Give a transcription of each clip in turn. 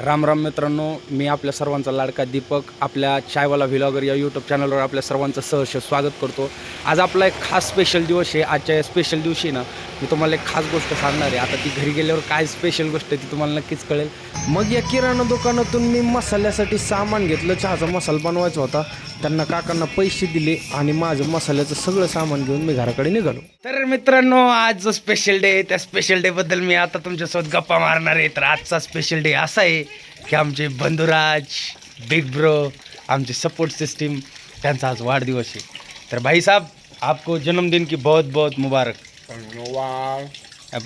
राम राम मित्रांनो, मी आपल्या सर्वांचा लाडका दीपक आपल्या चायवाला व्लॉगर या यूट्यूब चॅनलवर आपल्या सर्वांचं सहर्ष स्वागत करतो. आज आपला एक खास स्पेशल दिवस आहे. आजच्या या स्पेशल दिवशी ना मी तुम्हाला एक खास गोष्ट सांगणार आहे. आता ती घरी गेल्यावर काय स्पेशल गोष्ट आहे ती तुम्हाला नक्कीच कळेल. मग या किराणा दुकानातून मी मसाल्यासाठी सामान घेतलं. चहाचा मसाला बनवायचा होता. त्यांना काकांना पैसे दिले आणि माझं मसाल्याचं सगळं सामान घेऊन मी घराकडे निघालो. तर मित्रांनो, आज जो स्पेशल डे आहे त्या स्पेशल डे बद्दल मी आता तुमच्यासोबत गप्पा मारणार आहे. तर आजचा स्पेशल डे असा आहे की आमचे बंधुराज, बिग ब्रो, आमचे सपोर्ट सिस्टीम त्यांचा आज वाढदिवस आहे. तर भाई साहब, आपको जन्मदिन की बहुत बहुत मुबारक.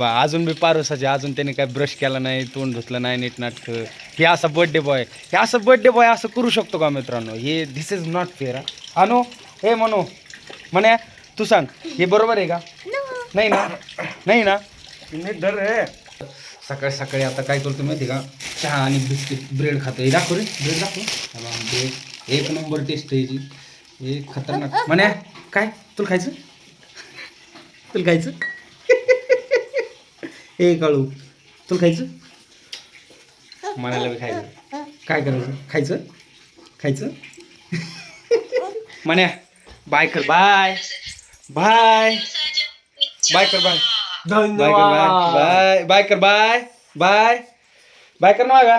अजून बी पारोसाचे, अजून त्याने काय ब्रश केला नाही, तोंड धुतलं नाही नीटनाटकं. हे असं बर्थडे बॉय असं करू शकतो का मित्रांनो? हे दिस इज नॉट फेअर. अनो हे म्हणे तू सांग, हे बरोबर आहे का? नाही ना, नाही ना. धर रे. सकाळी सकाळी आता काय करतो माहिती का, चहा आणि बिस्किट ब्रेड खातो. हे दाखव रे, ब्रेड दाखव. एक नंबर टेस्ट आहे याची, हे खतरनाक. म्हणे काय तुला खायचं, तुला खायचं? हे काळू तुला खायचं? म्हणायला बी खायचं. काय करायचं? खायचं म्हण्या बाय कर, बाय बाय बाय कर, बाय बाय बाय कर, बाय बाय बाय कर ना, का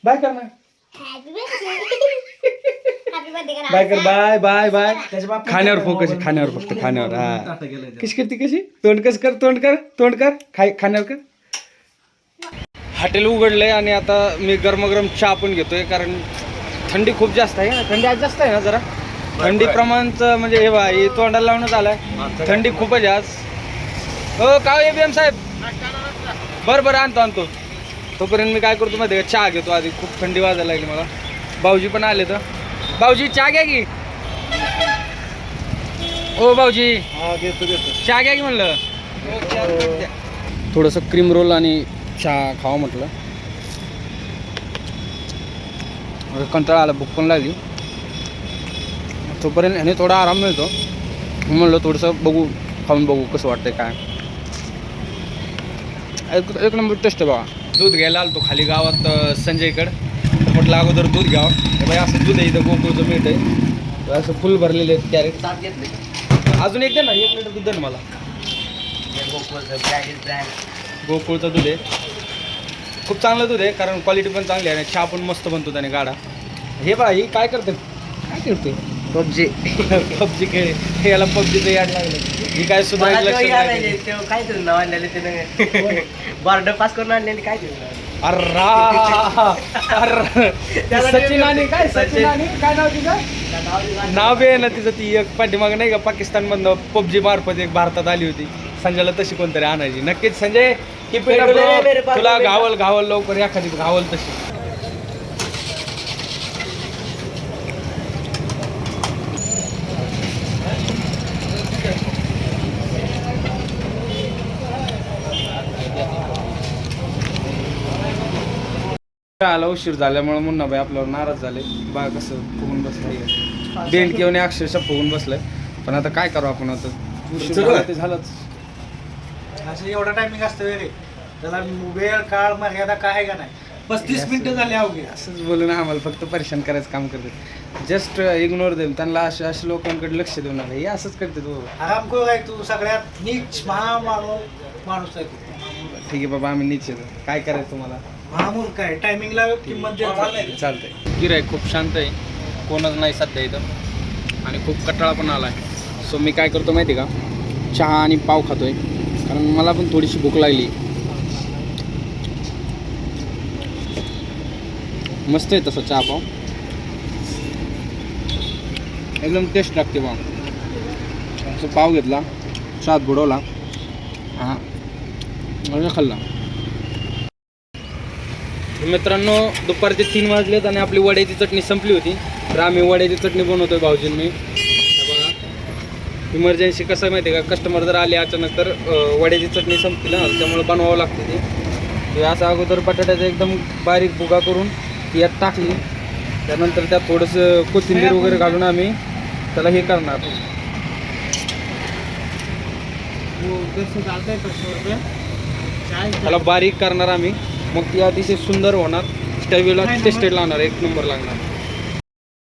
बाय कर ना, बाय कर, बाय बाय बाय. खाण्यावर फोकस आहे, खाण्यावर, फक्त खाण्यावर. हा कशी करते, कशी तोंड कस कर, तोंड कर खाण्यावर कर. हॉटेल उघडलंय आणि आता मी गरमागरम चहा पण घेतोय, कारण थंडी खूप जास्त आहे ना. थंडी आज जास्त आहे ना जरा. थंडी प्रमाणचं म्हणजे हे बा, हे तोंडाला लावण्यात आलाय. थंडी खूपच आहे आज. हो का एबीएम साहेब? बरं आणतो. तोपर्यंत मी काय करतो माहिती का, चहा घेतो आधी. खूप थंडी वाजायला लागली मला. भाऊजी पण आले. तर भाऊजी चहा घ्या की. ओ भाऊजी, घेतो चहा घ्या की म्हणलं. थोडंसं क्रीम रोल आणि चहा खावा म्हटलं. कंटाळा आला, भूक पण लागली. तोपर्यंत ह्याने थोडा आराम मिळतो. म्हणलं थोडंसं खाऊन बघू कसं वाटतंय काय. एक नंबर टेस्ट आहे बघा. दूध घ्यायला आलो तो खाली गावात संजयकडं. म्हटलं अगोदर दूध घ्यावं. बाई असं दूध आहे इथं, गोकुळचं मिळत आहे. असं फुल भरलेले आहेत कॅरेट. अजून एक दे ना, 1 लिटर दूध दे ना मला. गोकुळचं दूध आहे, खूप चांगलं दूध आहे, कारण क्वालिटी पण चांगली आहे आणि चहा पण मस्त बनतो त्याने गाडा. हे बा, ही काय करते पबजी खेळ. हे याला पबजीचं याड लागलं. ही काय सुद्धा काय तरी नाव आणलेलं त्यानं बॉर्डर पास करून आणलेली. काय सचिन आणि काय नाव तिचं? नाव बी आहे ना तिचं. ती एक पाठीमागं नाही का पाकिस्तानमधनं पबजी मार्फत एक भारतात आली होती. संजयला तशी कोणतरी आणायची. नक्कीच संजय, की तुला घावल लवकर एखादी घावल तशी. आला उशीर झाल्यामुळे मुन्ना भाई आपल्यावर नाराज झाले. बा कसं फुगून बसलं, बेंड किंवा अक्षरशः फुगून बसलाय. पण आता काय करू आपण, आता उशीर झाला ते झालंच. असं एवढा टायमिंग असतं रे त्याला, वेळ काळ मर्यादा काय आहे का नाही. 35 मिनिटं झाली अवघे. असंच बोलून आम्हाला फक्त परेशान करायचं काम करतात. जस्ट इग्नोर देईल त्यांना. अशा लोकांकडे लक्ष देऊ नका. हे असंच करते तू. आराम करू आहे तू. सगळ्यात नीच माणूस आहे तू. ठीक आहे बाबा, आम्ही नीच येतो. काय करायचं तुम्हाला? महामूल काय टायमिंगला किंमत चालतंय. गिऱ्हाईक खूप शांत आहे, कोणच नाही सध्या इथं, आणि खूप कटाळा पण आला आहे. सो मी काय करतो माहिती का, चहा आणि पाव खातोय, कारण मला पण थोडीशी भूक लागली. मस्त आहे तसं चहा पाव, एकदम टेस्ट लागते पाव. असं पाव घेतला, चहात बुडवला, हां खाल्ला. मित्रांनो, दुपारचे 3 वाजलेत आणि आपली वड्याची चटणी संपली होती. तर आम्ही वड्याची चटणी बनवतोय भाऊजींनी. बघा, इमर्जन्सी कसं माहिती आहे का, कस्टमर जर आले अचानक तर वड्याची चटणी संपली ना, त्यामुळे बनवावं लागते ते. असं अगोदर बटाट्याचा एकदम बारीक भुगा करून यात टाकली. त्यानंतर त्यात थोडंसं कोथिंबीर वगैरे घालून आम्ही त्याला हे करणार. त्याला बारीक करणार आम्ही. मग ती अतिशय सुंदर होणार, स्टॅबिला टेस्टेड लागणार, एक नंबर लागणार.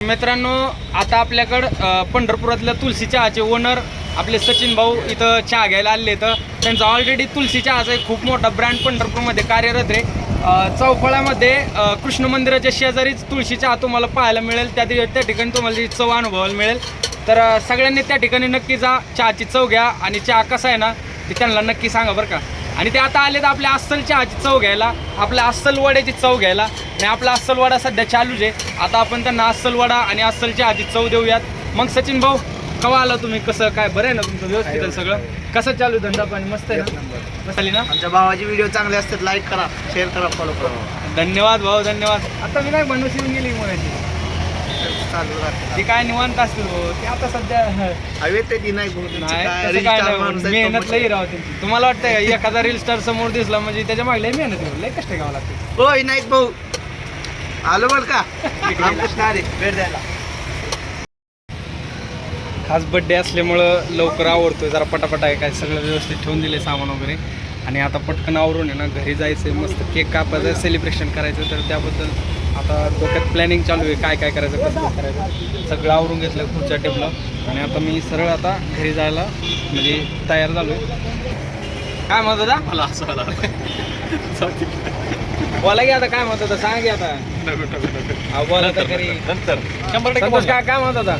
मित्रांनो, आता आपल्याकडं पंढरपुरातल्या तुलसी चहाचे ओनर आपले सचिन भाऊ इथं चहा घ्यायला आले. तर त्यांचा ऑलरेडी तुलसी चहाचा एक खूप मोठा ब्रँड पंढरपूरमध्ये कार्यरत आहे. चौफळ्यामध्ये कृष्ण मंदिराच्या शेजारीच तुळशी चहा तुम्हाला पाहायला मिळेल. त्या ठिकाणी तुम्हाला ती चव अनुभवायला मिळेल. तर सगळ्यांनी त्या ठिकाणी नक्की जा, चहाची चव घ्या आणि चहा कसा आहे ना ते त्यांना नक्की सांगा बरं का. आणि ते आता आले तर आपल्या अस्सल चहाची चव घ्यायला, आपल्या अस्सल वड्याची चव घ्यायला. आणि आपला अस्सल वडा सध्या चालूच आहे. आता आपण त्यांना अस्सल वडा आणि अस्सल चहाची चव देऊयात. मग सचिन भाऊ, कवा आला तुम्ही, कसं काय, बरं आहे ना तुमचं, व्यवस्थित आहे सगळं, कसं चालू आहे धंदा पाणी, मस्त आहे ना, मस्त आली ना. आमच्या भावाचे व्हिडिओ चांगले असतात, लाईक करा, शेअर करा, फॉलो करा. धन्यवाद भाऊ, धन्यवाद. आता मी काय बनवून येऊन गेली मगाशी, चालू राहते ती काय निवांत असतील भाऊ, ते आता सध्या हवे ते ती नाही नाही, काय नाही, मेहनत लई राहते. तुम्हाला वाटतंय का एखादा रील स्टार समोर दिसला म्हणजे त्याच्या मागे लई मेहनत आहे, लई कष्ट घ्यावं लागते. होय नाही भाऊ, आलो बरं का रामकृष्ण हरी, भेट द्यायला. खास बड्डे असल्यामुळं लवकर आवडतोय, जरा पटापट आहे, काय सगळं व्यवस्थित ठेवून दिले सामान वगैरे. आणि आता पटकन आवरून आहे ना घरी जायचं, मस्त केक कापायचं, सेलिब्रेशन करायचं. तर त्याबद्दल आता डोक्यात प्लॅनिंग चालू आहे, काय काय करायचं, कसं करायचं, सगळं आवरून घेतलं खुर्च्या टेबलं. आणि आता मी सरळ आता घरी जायला म्हणजे तयार झालो आहे. काय म्हणत होता मला असं बोला की, आता काय म्हणत होता सांग की, आता बोला तर खरी नंतर 100% काय म्हणत होता.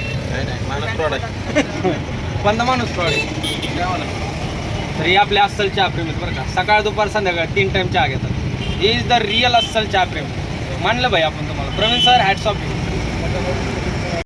कोणता माणूस प्रॉडक्ट तरी आपल्या अस्सल चहा प्रेमी बरं का, सकाळ दुपार संध्याकाळ 3 टाइम चहा घेतात. ही इज द रिअल अस्सल चहा प्रेमी. मानलं भाई आपण तुम्हाला. Praveen sir, hats of.